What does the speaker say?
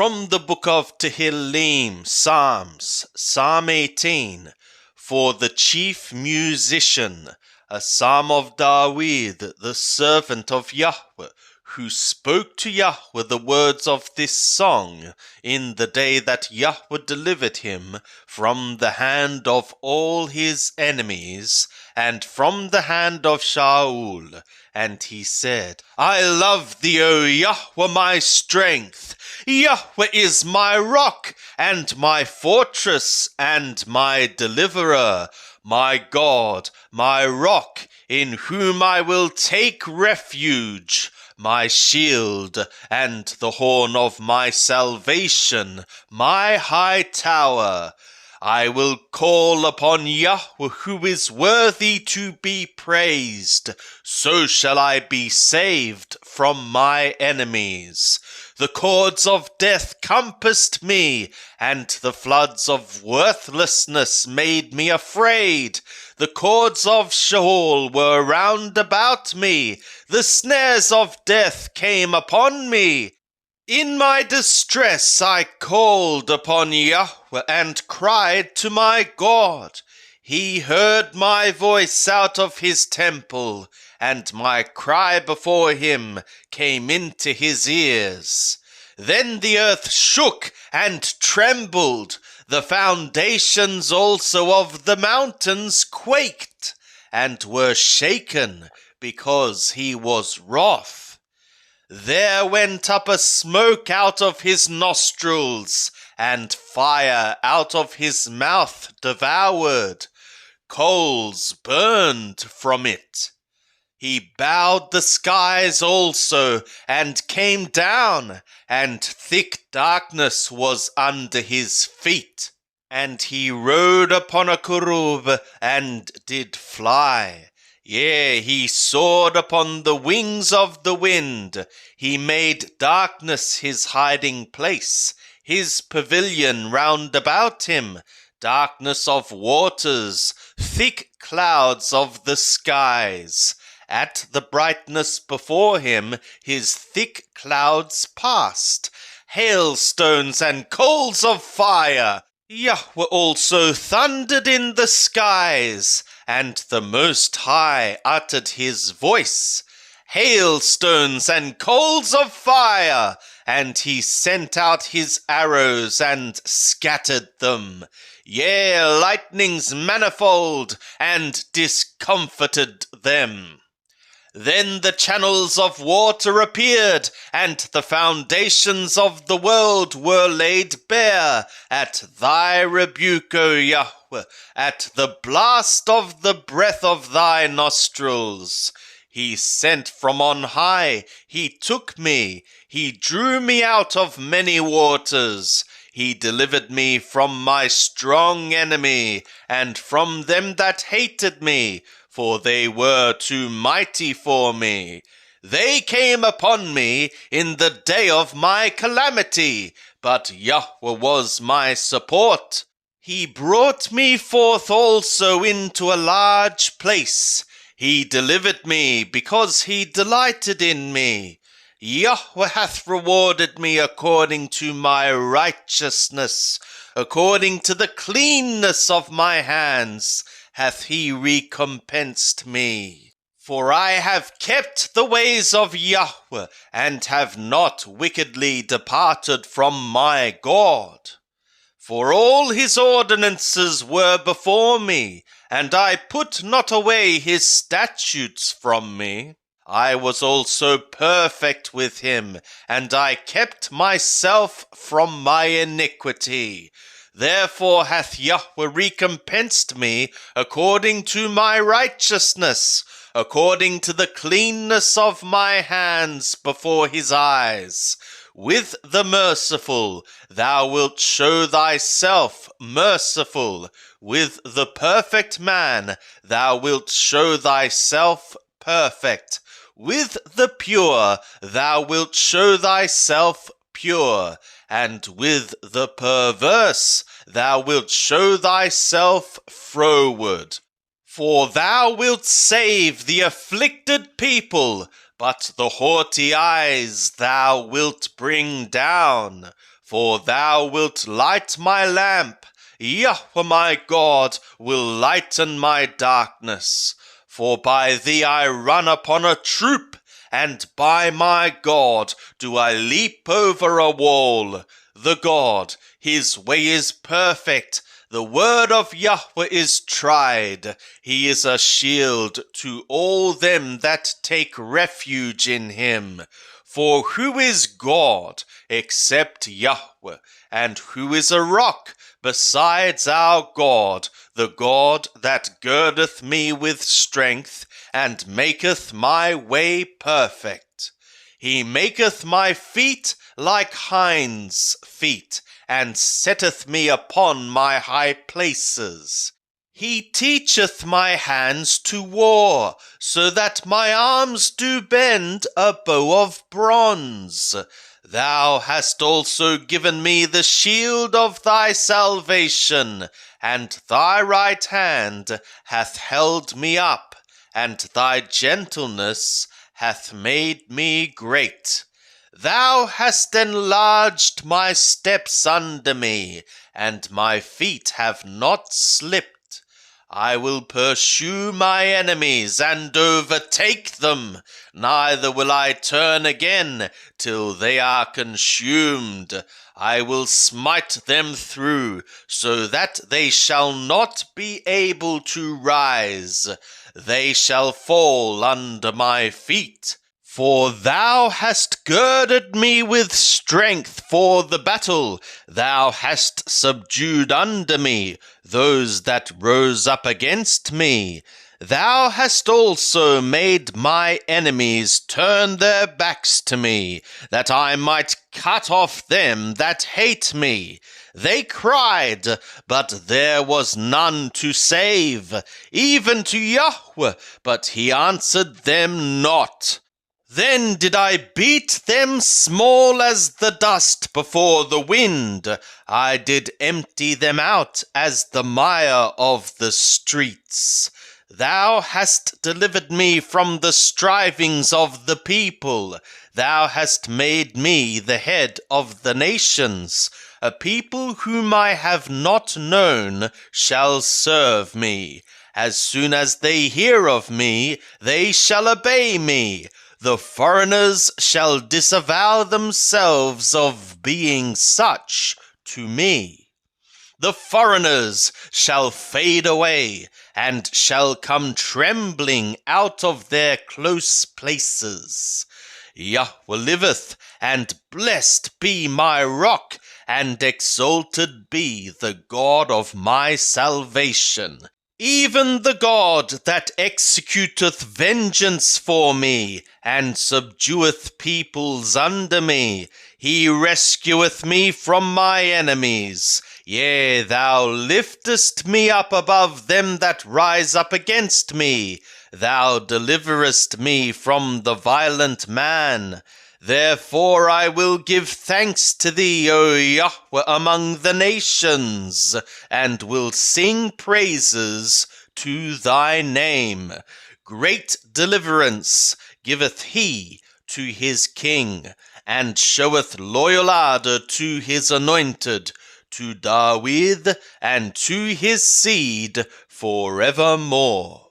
From the book of Tehillim, Psalms, Psalm 18, for the chief musician, a psalm of David, the servant of Yahweh, who spoke to Yahweh the words of this song in the day that Yahweh delivered him from the hand of all his enemies and from the hand of Shaul. And he said, I love thee, O Yahweh, my strength. Yahweh is my rock and my fortress and my deliverer, my God, my rock, in whom I will take refuge, my shield and the horn of my salvation, my high tower. I will call upon Yahweh, who is worthy to be praised. So shall I be saved from my enemies. The cords of death compassed me, and the floods of worthlessness made me afraid. The cords of Sheol were round about me. The snares of death came upon me. In my distress I called upon Yahweh and cried to my God. He heard my voice out of his temple, and my cry before him came into his ears. Then the earth shook and trembled. The foundations also of the mountains quaked and were shaken because he was wroth. There went up a smoke out of his nostrils, and fire out of his mouth devoured. Coals burned from it. He bowed the skies also, and came down, and thick darkness was under his feet. And he rode upon a cherub, and did fly. Yea, he soared upon the wings of the wind. He made darkness his hiding place, his pavilion round about him, darkness of waters, thick clouds of the skies. At the brightness before him his thick clouds passed, hailstones and coals of fire. Yahweh also thundered in the skies, and the Most High uttered his voice, hailstones and coals of fire, and he sent out his arrows and scattered them, yea, lightnings manifold, and discomfited them. Then the channels of water appeared, and the foundations of the world were laid bare at thy rebuke, O Yahweh, at the blast of the breath of thy nostrils. He sent from on high, he took me, he drew me out of many waters. He delivered me from my strong enemy, and from them that hated me, for they were too mighty for me. They came upon me in the day of my calamity, but Yahweh was my support. He brought me forth also into a large place. He delivered me because he delighted in me. Yahweh hath rewarded me according to my righteousness, according to the cleanness of my hands hath he recompensed me. For I have kept the ways of Yahweh, and have not wickedly departed from my God. For all his ordinances were before me, and I put not away his statutes from me. I was also perfect with him, and I kept myself from my iniquity. Therefore hath Yahweh recompensed me according to my righteousness, according to the cleanness of my hands before his eyes. With the merciful thou wilt show thyself merciful. With the perfect man thou wilt show thyself perfect. With the pure thou wilt show thyself pure, and with the perverse thou wilt show thyself froward. For thou wilt save the afflicted people, but the haughty eyes thou wilt bring down, for thou wilt light my lamp. Yahweh my God will lighten my darkness. For by thee I run upon a troop, and by my God do I leap over a wall. The God, his way is perfect. The word of Yahweh is tried. He is a shield to all them that take refuge in him. For who is God except Yahweh? And who is a rock besides our God? The God that girdeth me with strength, and maketh my way perfect. He maketh my feet like hinds' feet, and setteth me upon my high places. He teacheth my hands to war, so that my arms do bend a bow of bronze. Thou hast also given me the shield of thy salvation, and thy right hand hath held me up, and thy gentleness hath made me great. Thou hast enlarged my steps under me, and my feet have not slipped. I will pursue my enemies and overtake them, neither will I turn again till they are consumed. I will smite them through, so that they shall not be able to rise. They shall fall under my feet. For thou hast girded me with strength for the battle. Thou hast subdued under me those that rose up against me. Thou hast also made my enemies turn their backs to me, that I might cut off them that hate me. They cried, but there was none to save, even to Yahweh, but he answered them not. Then did I beat them small as the dust before the wind. I did empty them out as the mire of the streets. Thou hast delivered me from the strivings of the people. Thou hast made me the head of the nations. A people whom I have not known shall serve me. As soon as they hear of me, they shall obey me. The foreigners shall disavow themselves of being such to me. The foreigners shall fade away, and shall come trembling out of their close places. Yahweh liveth, and blessed be my rock, and exalted be the God of my salvation. Even the God that executeth vengeance for me, and subdueth peoples under me. He rescueth me from my enemies. Yea, thou liftest me up above them that rise up against me. Thou deliverest me from the violent man. Therefore I will give thanks to thee, O Yahweh, among the nations, and will sing praises to thy name. Great deliverance giveth he to his king, and showeth loyal ardor to his anointed, to David and to his seed forevermore.